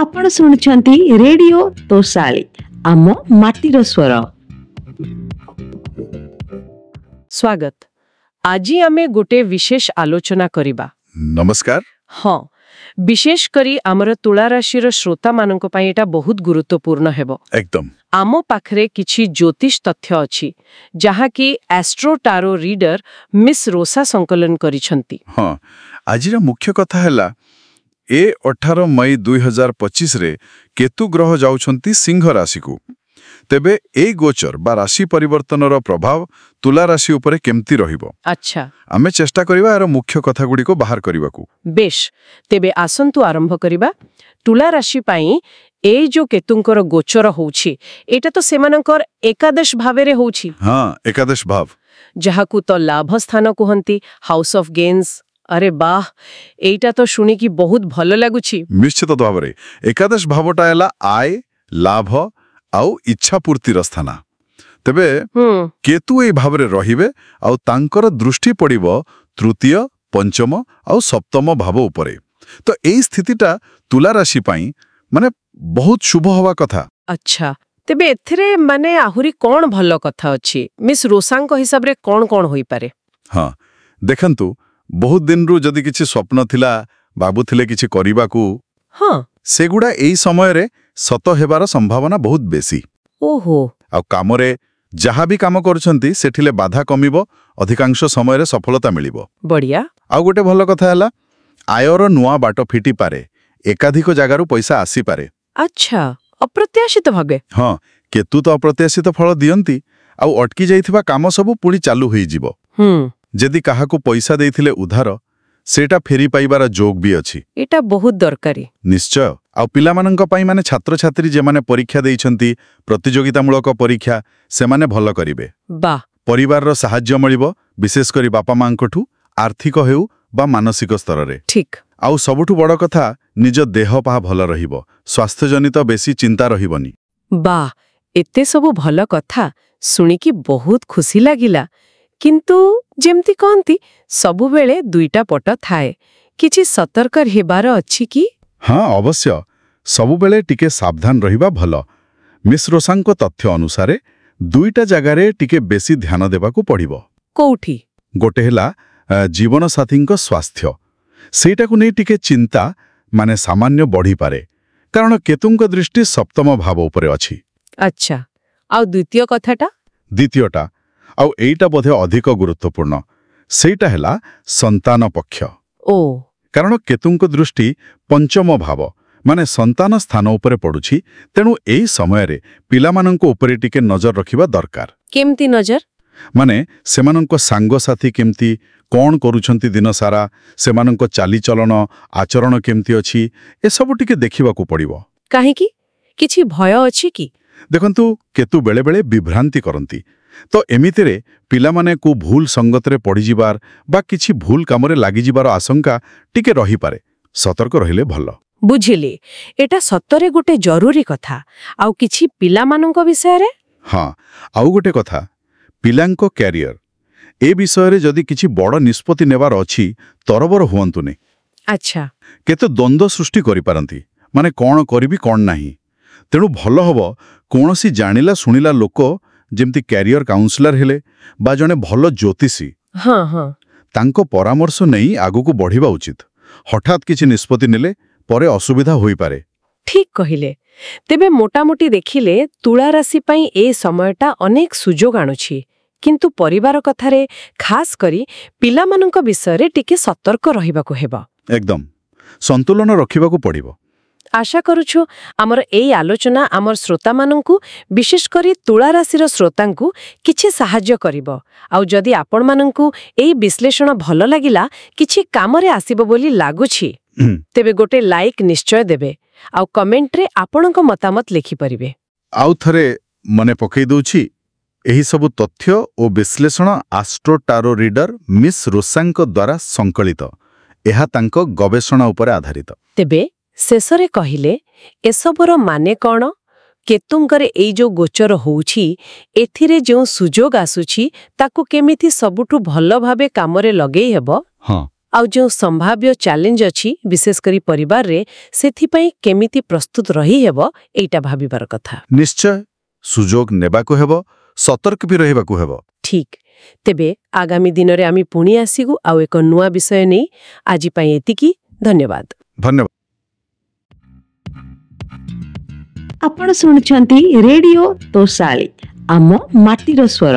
आपण शुणुछंती रेडियो तोसाली आम माटीर स्वर। स्वागत। आज आमे गोटे विशेष आलोचना करिबा। नमस्कार। हाँ, विशेष करी आमर तुला राशिर श्रोता मानक पई एटा बहुत गुरुत्वपूर्ण हेबो। एकदम। आमो पाखरे किछि ज्योतिष तथ्य अछि जहा कि एस्ट्रो टारो रीडर मिस रोसा संकलन करिसंती। हाँ, आजिरा मुख्य कथा हैला ए 18 मई 2025 रे केतु ग्रह जाउछंती सिंह राशि को। तेबे ए गोचर बा राशि परिवर्तनर प्रभाव तुला राशि उपरे केमती रहिबो। अच्छा, आमे चेष्टा करिबा एरो मुख्य कथा गुडी को बाहर करिबाकू। बेश, तेबे आसंतु आरंभ करिबा। तुला राशि पई ए जो केतुंकर गोचर होउछि एटा तो सेमानकर एकादश भावेरे होउछि। हाँ, एकादश भाव जहाकू तो लाभ स्थान कुहंती, हाउस ऑफ गेन्स। अरे वाह, एटा तो शुणी की बहुत भलो लागुछि। निश्चित भावरे एकादश भावटा हैला आय, लाभ आउ इच्छा पूर्तिर स्थाना। तेबे केतु ए भावरे रहिबे आउ तांकर दृष्टि पड़िबो तृतीय, पंचम आउ सप्तम भाव उपरे। तो एई स्थितिटा तुला राशि पई माने बहुत शुभ हवा कथा। अच्छा, तेबे एथिरे माने आहुरी कोन भलो कथा अछि? मिस रोसांको हिसाब रे कोन होई पारे? हाँ, देखंतु बहुत दिन रु जदि किछि स्वप्न थिला, बाबुथिले किछि करिबाकू, हाँ, सेगुडा एई समय रे सत हेबार संभावना बहुत बेसी। ओहो। आ कामरे जहा भी काम करछंती सेठिले बाधा कमिबो, अधिकांश समय रे सफलता मिलिबो। बढ़िया। आ गोटे भलो कथा हैला आयर नुआ बाट फिटी पारे, एकाधिक जगारु पैसा आसी पारे। अच्छा, अप्रत्याशित भाबे। हाँ, केतु तो अप्रत्याशित फल दियंती आउ अटकी जाइथिबा काम सब पुणी चालू होई जिवो। जदि काहाकू पैसा देइथिले उधार, सेटा फेरी पाइबार जोग भी अछि। एटा बहुत दरकारी। निश्चय। आ पिलामानंक पई माने छात्र छात्री जे माने परीक्षा देइछंती, प्रतियोगितामूलक परीक्षा, से माने भलो करिवे। बा परिवार रो सहाय्य मिलिबो, विशेष करी बापा मांकठू, आर्थिक हेउ बा मानसिक स्तर रे। ठीक। आउ सबुठू बड़ कथा निज देह पा भलो रहिबो, स्वास्थ्य जनित बेसी चिंता रहिबनी। बा एते सबु भलो कथा सुनी की बहुत खुशी लागिला। किंतु जेमती कहंती सबु बेले दुईटा पट थाए, किछि सतर्क हेबार अछि की? हाँ, अवश्य सबु बेले टिके सावधान रहिबा भलो। मिस रोसांको तथ्य अनुसारे दुईटा जगारे टिके बेसी ध्यान देबाकू पड़िबो। कोउठी? गोटे हैला जीवन साथींको स्वास्थ्य, सेटाकू नै टिके चिंता माने सामान्य बढ़ी पारे, कारण केतुंको दृष्टि सप्तम भाव उपरे अछि। अच्छा, आउ द्वितीय कथाटा? द्वितीयटा आउ एइटा बोधे अधिक गुरुत्वपूर्ण, सेटा हैला संतान पक्ष। ओ, कारण केतुंको दृष्टि पंचम भाव माने संतान स्थान उपरे पड़ुछि, तेणु एई समय रे पिलामानंको उपरे टिके नजर रखिबा दरकार। केमती नजर? माने सेमानंको सांग साथी केमती कोन करूछंती दिन सारा, सेमानंको चाली चलन आचरण केमती अछि, ए सब टिके देखिबाकू पड़िबो। काहे की? किछि भय अछि की? देखंतु केतु बेले बेले विभ्रांति करंती, तो एमितिरे पिलामाने को भूल संगतरे पड़ी जिबार बा किछि भूल कामरे लागि जिबार आशंका टिके रही पारे। सतर्क रहिले भलो। बुझिले, एटा सत्तरे गोटे जरूरी कथा। आउ किछि पिलामानंको विषय रे? हाँ, आउ गोटे कथा, पिलांको कैरियर ए विषय रे जदि किछि बड़ निष्पत्ति नेबार अछि, तरबर हुअंतुनी। अच्छा। केते द्वंद्व सृष्टि करि पारंती, माने कोन करिबि कोन नाही। तेणु भलो हबो कोनोसी जानिला सुनिला लोक जेमती कैरियर काउंसलर हेले बा जने भलो ज्योतिषी, हाँ हाँ, तांको परामर्श नेई आगु को बढ़िबा उचित। हठात किछि निष्पत्ति नेले परे असुविधा होई पारे। ठीक कहिले। तेबे मोटामोटी देखिले तुला राशि पई ए समयटा अनेक सुजोग आणुछि, किंतु परिवार कथारे खास करी पिलामानंक विषय रे टिके सतर्क रहिबाकू हेबा। एकदम संतुलन रखिबाकू पड़िबो। आशा करूछु आमर एई आलोचना आमर श्रोता मानंकु, विशेष करी तुला राशिर श्रोतांकु किछि सहाय्य करिवो। आउ जदि आपण मानंकु एई विश्लेषण भलो लागिला, किछि कामरे आसीबो बोली लागुछि, तेबे गोटे लाइक निश्चय देबे। आउ कमेंट रे आपणक मतामत लिखि परिबे। आउ थरे मने पकई दोछि, एही सबु तथ्य ओ विश्लेषण एस्ट्रो टारो रीडर मिस रोसांको द्वारा संकलित। एहा तांको गवेषणा उपरे आधारित। तेबे शेषरे कहिले एसबुर माने कौन? केतुंकर एई जो गोचर होउछि, एथिरे जो सुजोग आसुछि, ताकु केमिथि सबुठु भलो भाबे कामरे लगेई हेबो। हाँ, आउ जो संभाव्य चैलेंज अछि विशेष करी परिवार रे सेथिपई केमिति प्रस्तुत रही हेबो एटा भाबिबार कथा। निश्चय सुजोग नेबाकु हेबो, सतर्क भी रहिबाकु हेबो। ठीक तेबे आगामी दिन रे आमी पुणी आसीगु आउ एक नुआ विषय नै आजि पई एतिकी। धन्यवाद। धन्यवाद। आपण सुनुछंती रेडियो तोसाली आम माटीर स्वर।